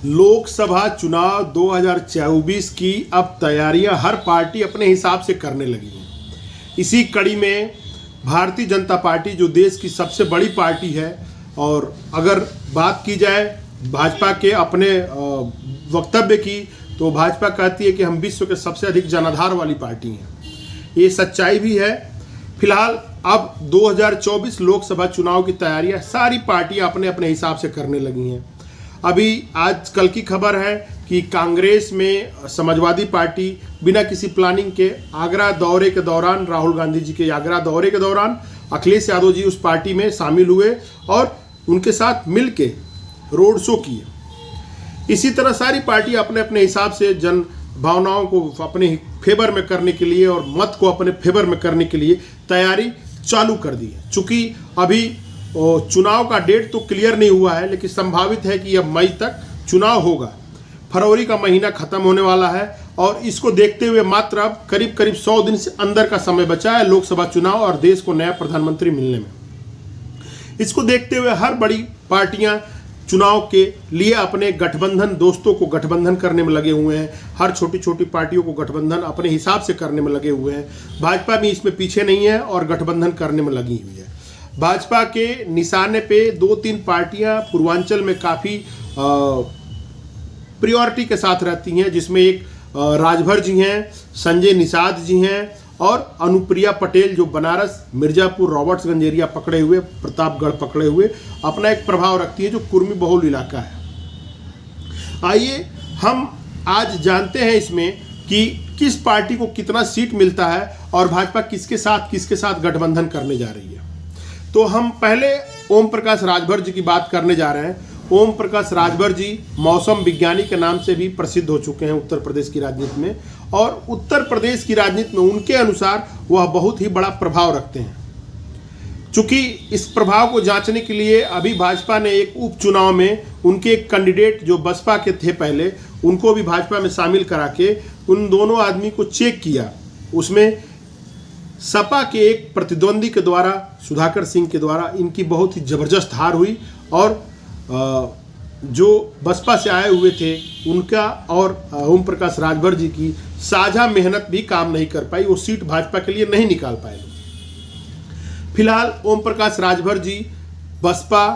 लोकसभा चुनाव 2024 की अब तैयारियां हर पार्टी अपने हिसाब से करने लगी है। इसी कड़ी में भारतीय जनता पार्टी जो देश की सबसे बड़ी पार्टी है, और अगर बात की जाए भाजपा के अपने वक्तव्य की, तो भाजपा कहती है कि हम विश्व के सबसे अधिक जनाधार वाली पार्टी हैं। ये सच्चाई भी है। फिलहाल अब 2024 लोकसभा चुनाव की तैयारियां सारी पार्टियां अपने अपने हिसाब से करने लगी हैं। अभी आज कल की खबर है कि कांग्रेस में समाजवादी पार्टी बिना किसी प्लानिंग के आगरा दौरे के दौरान, राहुल गांधी जी के आगरा दौरे के दौरान अखिलेश यादव जी उस पार्टी में शामिल हुए और उनके साथ मिलके रोड शो किए। इसी तरह सारी पार्टी अपने अपने हिसाब से जन भावनाओं को अपने फेवर में करने के लिए और मत को अपने फेवर में करने के लिए तैयारी चालू कर दी है। चूँकि अभी चुनाव का डेट तो क्लियर नहीं हुआ है, लेकिन संभावित है कि अब मई तक चुनाव होगा। फरवरी का महीना खत्म होने वाला है और इसको देखते हुए मात्र अब करीब करीब 100 दिन से अंदर का समय बचा है लोकसभा चुनाव और देश को नया प्रधानमंत्री मिलने में। इसको देखते हुए हर बड़ी पार्टियां चुनाव के लिए अपने गठबंधन दोस्तों को गठबंधन करने में लगे हुए हैं। हर छोटी छोटी पार्टियों को गठबंधन अपने हिसाब से करने में लगे हुए हैं। भाजपा भी इसमें पीछे नहीं है और गठबंधन करने में लगी हुई है। भाजपा के निशाने पे 2-3 पार्टियां पूर्वांचल में काफ़ी प्रायोरिटी के साथ रहती हैं, जिसमें एक राजभर जी हैं, संजय निषाद जी हैं और अनुप्रिया पटेल जो बनारस, मिर्जापुर, रॉबर्ट्सगंज एरिया पकड़े हुए, प्रतापगढ़ पकड़े हुए अपना एक प्रभाव रखती है जो कुर्मी बहुल इलाका है। आइए हम आज जानते हैं इसमें कि किस पार्टी को कितना सीट मिलता है और भाजपा किसके साथ गठबंधन करने जा रही है। तो हम पहले ओम प्रकाश राजभर जी की बात करने जा रहे हैं। ओम प्रकाश राजभर जी मौसम विज्ञानी के नाम से भी प्रसिद्ध हो चुके हैं उत्तर प्रदेश की राजनीति में, और उत्तर प्रदेश की राजनीति में उनके अनुसार वह बहुत ही बड़ा प्रभाव रखते हैं। चूंकि इस प्रभाव को जांचने के लिए अभी भाजपा ने एक उपचुनाव में उनके एक कैंडिडेट जो बसपा के थे पहले, उनको भी भाजपा में शामिल करा के उन दोनों आदमी को चेक किया। उसमें सपा के एक प्रतिद्वंदी के द्वारा, सुधाकर सिंह के द्वारा इनकी बहुत ही जबरदस्त हार हुई और जो बसपा से आए हुए थे उनका और ओम प्रकाश राजभर जी की साझा मेहनत भी काम नहीं कर पाई। वो सीट भाजपा के लिए नहीं निकाल पाए। फिलहाल ओम प्रकाश राजभर जी बसपा,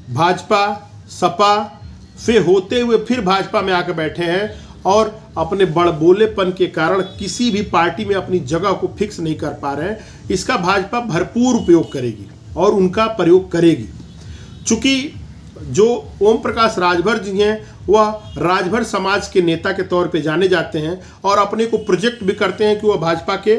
भाजपा, सपा से होते हुए फिर भाजपा में आकर बैठे हैं और अपने बड़बोलेपन के कारण किसी भी पार्टी में अपनी जगह को फिक्स नहीं कर पा रहे हैं। इसका भाजपा भरपूर उपयोग करेगी और उनका प्रयोग करेगी। चूंकि जो ओम प्रकाश राजभर जी हैं वह राजभर समाज के नेता के तौर पे जाने जाते हैं और अपने को प्रोजेक्ट भी करते हैं कि वह भाजपा के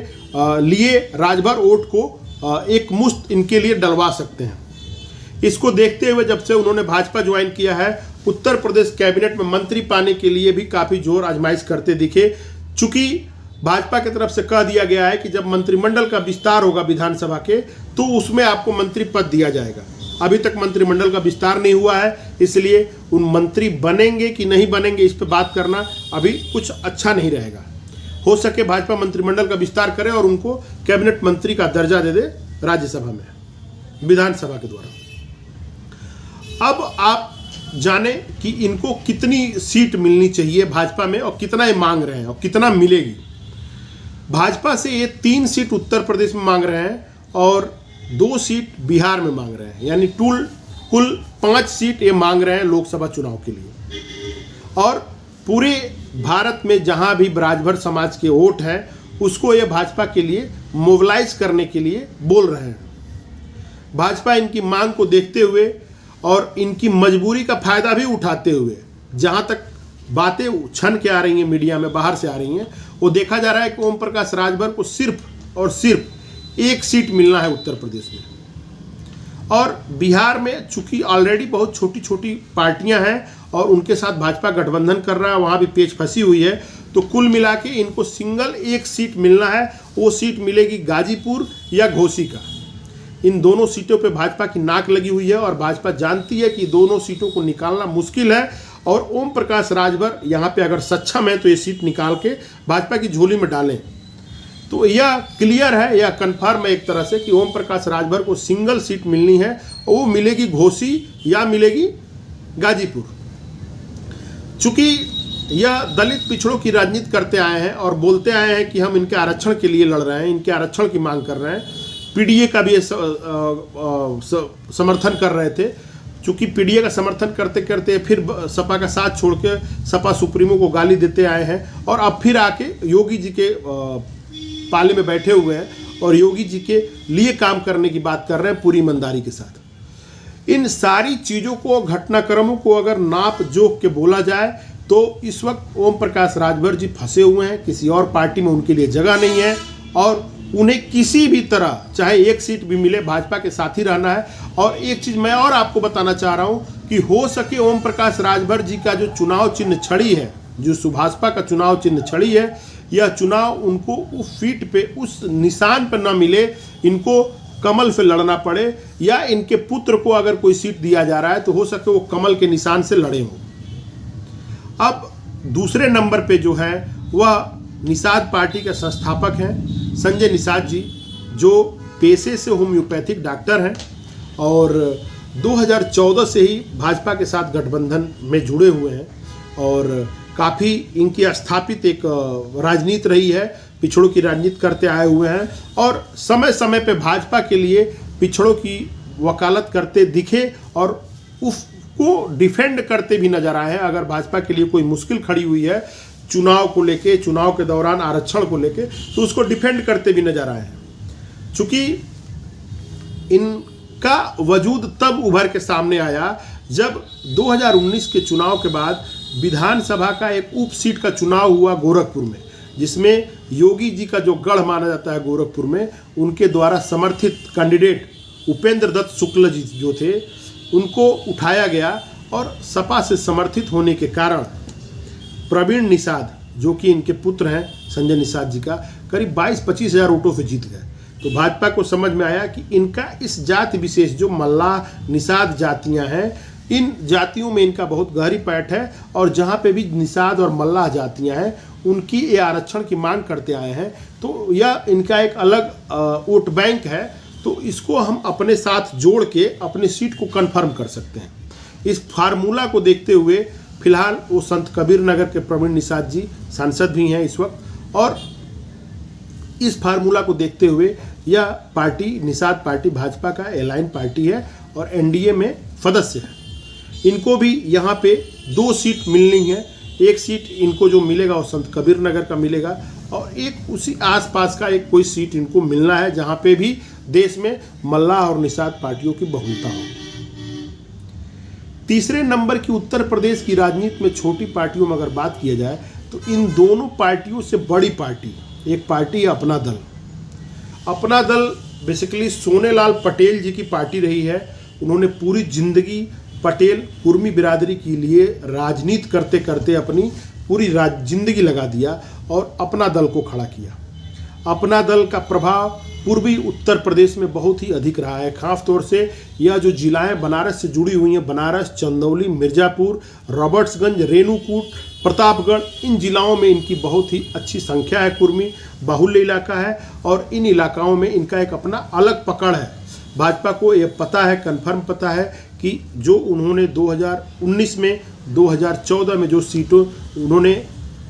लिए राजभर वोट को एक मुश्त इनके लिए डलवा सकते हैं। इसको देखते हुए जब से उन्होंने भाजपा ज्वाइन किया है, उत्तर प्रदेश कैबिनेट में मंत्री पाने के लिए भी काफ़ी जोर आजमाइश करते दिखे। चूँकि भाजपा की तरफ से कह दिया गया है कि जब मंत्रिमंडल का विस्तार होगा विधानसभा के, तो उसमें आपको मंत्री पद दिया जाएगा। अभी तक मंत्रिमंडल का विस्तार नहीं हुआ है, इसलिए उन मंत्री बनेंगे कि नहीं बनेंगे इस पर बात करना अभी कुछ अच्छा नहीं रहेगा। हो सके भाजपा मंत्रिमंडल का विस्तार करे और उनको कैबिनेट मंत्री का दर्जा दे दे राज्यसभा में, विधानसभा के द्वारा। अब आप जाने कि इनको कितनी सीट मिलनी चाहिए भाजपा में और कितना ये मांग रहे हैं और कितना मिलेगी। भाजपा से ये 3 सीट उत्तर प्रदेश में मांग रहे हैं और 2 सीट बिहार में मांग रहे हैं, यानी कुल 5 सीट ये मांग रहे हैं लोकसभा चुनाव के लिए। और पूरे भारत में जहां भी राजभर समाज के वोट हैं उसको ये भाजपा के लिए मोबिलाइज करने के लिए बोल रहे हैं। भाजपा इनकी मांग को देखते हुए और इनकी मजबूरी का फायदा भी उठाते हुए, जहां तक बातें उछन के आ रही हैं मीडिया में, बाहर से आ रही हैं, वो देखा जा रहा है कि ओम प्रकाश राजभर को सिर्फ और सिर्फ 1 सीट मिलना है उत्तर प्रदेश में। और बिहार में चूंकि ऑलरेडी बहुत छोटी छोटी पार्टियां हैं और उनके साथ भाजपा गठबंधन कर रहा है, वहाँ भी पेच फंसी हुई है, तो कुल मिला के इनको सिंगल 1 सीट मिलना है। वो सीट मिलेगी गाजीपुर या घोसी का। इन दोनों सीटों पे भाजपा की नाक लगी हुई है और भाजपा जानती है कि दोनों सीटों को निकालना मुश्किल है और ओम प्रकाश राजभर यहाँ पे अगर सक्षम है तो ये सीट निकाल के भाजपा की झोली में डालें। तो यह क्लियर है, यह कन्फर्म है एक तरह से कि ओम प्रकाश राजभर को सिंगल सीट मिलनी है, वो मिलेगी घोसी या मिलेगी गाजीपुर। चूंकि यह दलित पिछड़ों की राजनीति करते आए हैं और बोलते आए हैं कि हम इनके आरक्षण के लिए लड़ रहे हैं, इनके आरक्षण की मांग कर रहे हैं, पीडीए का भी समर्थन कर रहे थे। चूंकि पीडीए का समर्थन करते करते फिर सपा का साथ छोड़ के सपा सुप्रीमो को गाली देते आए हैं और अब फिर आके योगी जी के पाले में बैठे हुए हैं और योगी जी के लिए काम करने की बात कर रहे हैं पूरी ईमानदारी के साथ। इन सारी चीज़ों को, घटनाक्रमों को अगर नाप जोख के बोला जाए तो इस वक्त ओम प्रकाश राजभर जी फंसे हुए हैं, किसी और पार्टी में उनके लिए जगह नहीं है और उन्हें किसी भी तरह चाहे एक सीट भी मिले भाजपा के साथ ही रहना है। और एक चीज़ मैं और आपको बताना चाह रहा हूं कि हो सके ओम प्रकाश राजभर जी का जो चुनाव चिन्ह छड़ी है, जो सुभाषपा का चुनाव चिन्ह छड़ी है, यह चुनाव उनको उस सीट पे, उस निशान पर ना मिले, इनको कमल से लड़ना पड़े या इनके पुत्र को अगर कोई सीट दिया जा रहा है तो हो सके वो कमल के निशान से लड़े हों। अब दूसरे नंबर पे जो है वह निषाद पार्टी के संस्थापक हैं संजय निषाद जी, जो पेशे से होम्योपैथिक डॉक्टर हैं और 2014 से ही भाजपा के साथ गठबंधन में जुड़े हुए हैं और काफ़ी इनकी स्थापित एक राजनीति रही है, पिछड़ों की राजनीति करते आए हुए हैं और समय समय पे भाजपा के लिए पिछड़ों की वकालत करते दिखे और उसको डिफेंड करते भी नजर आए हैं। अगर भाजपा के लिए कोई मुश्किल खड़ी हुई है चुनाव को लेके, चुनाव के दौरान आरक्षण को लेके, तो उसको डिफेंड करते भी नजर आए हैं। चूंकि इनका वजूद तब उभर के सामने आया जब 2019 के चुनाव के बाद विधानसभा का एक उप सीट का चुनाव हुआ गोरखपुर में, जिसमें योगी जी का जो गढ़ माना जाता है गोरखपुर में, उनके द्वारा समर्थित कैंडिडेट उपेंद्र दत्त शुक्ल जी जो थे उनको उठाया गया और सपा से समर्थित होने के कारण प्रवीण निषाद, जो कि इनके पुत्र हैं संजय निषाद जी का, करीब 22-25 हज़ार वोटों से जीत गए। तो भाजपा को समझ में आया कि इनका इस जाति विशेष जो मल्लाह निषाद जातियां हैं, इन जातियों में इनका बहुत गहरी पैठ है और जहां पे भी निषाद और मल्लाह जातियां हैं उनकी ये आरक्षण की मांग करते आए हैं, तो यह इनका एक अलग वोट बैंक है। तो इसको हम अपने साथ जोड़ के अपनी सीट को कन्फर्म कर सकते हैं। इस फार्मूला को देखते हुए फिलहाल वो संत कबीर नगर के प्रवीण निषाद जी सांसद भी हैं इस वक्त और इस फार्मूला को देखते हुए यह पार्टी निषाद पार्टी भाजपा का एलाइन पार्टी है और एनडीए में सदस्य है। इनको भी यहाँ पे 2 सीट मिलनी है। एक सीट इनको जो मिलेगा वो संत कबीर नगर का मिलेगा और एक उसी आसपास का एक कोई सीट इनको मिलना है जहाँ पे भी देश में मल्लाह और निषाद पार्टियों की बहुलता हो। तीसरे नंबर की उत्तर प्रदेश की राजनीति में छोटी पार्टियों में अगर बात किया जाए तो इन दोनों पार्टियों से बड़ी पार्टी एक पार्टी है अपना दल। अपना दल बेसिकली सोनेलाल पटेल जी की पार्टी रही है। उन्होंने पूरी जिंदगी पटेल कुर्मी बिरादरी के लिए राजनीति करते करते अपनी पूरी जिंदगी लगा दिया और अपना दल को खड़ा किया। अपना दल का प्रभाव पूर्वी उत्तर प्रदेश में बहुत ही अधिक रहा है। खास तौर से यह जो जिलाएं बनारस से जुड़ी हुई हैं, बनारस, चंदौली, मिर्ज़ापुर, रॉबर्ट्सगंज, रेणुकूट, प्रतापगढ़, इन जिलाओं में इनकी बहुत ही अच्छी संख्या है। कुर्मी बाहुल्य इलाका है और इन इलाकाओं में इनका एक अपना अलग पकड़ है। भाजपा को ये पता है, कन्फर्म पता है कि जो उन्होंने 2019 में 2014 में जो सीटों उन्होंने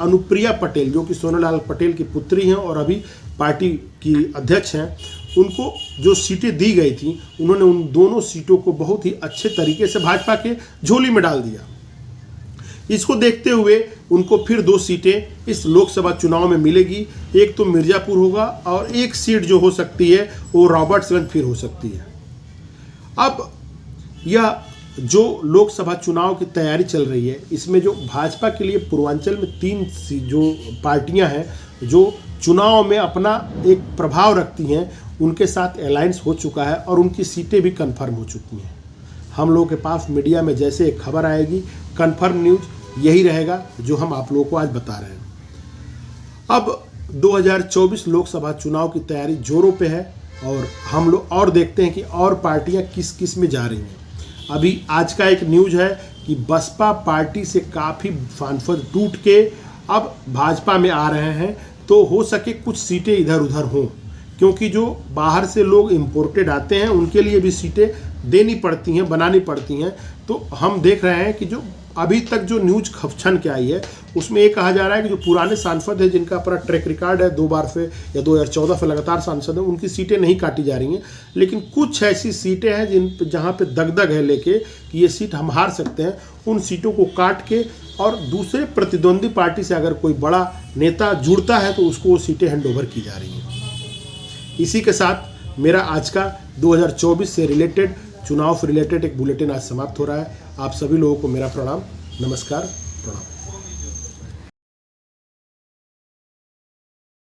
अनुप्रिया पटेल, जो कि सोनेलाल पटेल की पुत्री हैं और अभी पार्टी की अध्यक्ष हैं, उनको जो सीटें दी गई थी उन्होंने उन दोनों सीटों को बहुत ही अच्छे तरीके से भाजपा के झोली में डाल दिया। इसको देखते हुए उनको फिर 2 सीटें इस लोकसभा चुनाव में मिलेगी। एक तो मिर्ज़ापुर होगा और एक सीट जो हो सकती है वो रॉबर्ट्सगंज फिर हो सकती है। अब यह जो लोकसभा चुनाव की तैयारी चल रही है, इसमें जो भाजपा के लिए पूर्वांचल में 3 जो पार्टियां हैं जो चुनाव में अपना एक प्रभाव रखती हैं, उनके साथ अलायंस हो चुका है और उनकी सीटें भी कंफर्म हो चुकी हैं। हम लोगों के पास मीडिया में जैसे एक खबर आएगी, कंफर्म न्यूज़ यही रहेगा जो हम आप लोगों को आज बता रहे हैं। अब 2024 लोकसभा चुनाव की तैयारी जोरों पे है और हम लोग और देखते हैं कि और पार्टियां किस किस में जा रही हैं। अभी आज का एक न्यूज़ है कि बसपा पार्टी से काफ़ी सांसद टूट के अब भाजपा में आ रहे हैं, तो हो सके कुछ सीटें इधर उधर हों, क्योंकि जो बाहर से लोग इम्पोर्टेड आते हैं उनके लिए भी सीटें देनी पड़ती हैं, बनानी पड़ती हैं। तो हम देख रहे हैं कि जो अभी तक जो न्यूज खपछन के आई है उसमें ये कहा जा रहा है कि जो पुराने सांसद है जिनका अपना ट्रैक रिकॉर्ड है 2 बार से या 2014 से लगातार सांसद हैं, उनकी सीटें नहीं काटी जा रही हैं। लेकिन कुछ ऐसी सीटें हैं जहां पे दगदग है लेके कि ये सीट हम हार सकते हैं, उन सीटों को काट के और दूसरे प्रतिद्वंदी पार्टी से अगर कोई बड़ा नेता जुड़ता है तो उसको वो सीटें हैंड ओवर की जा रही हैं। इसी के साथ मेरा आज का 2024 से रिलेटेड, चुनाव से रिलेटेड एक बुलेटिन आज समाप्त हो रहा है। आप सभी लोगों को मेरा प्रणाम, नमस्कार, प्रणाम।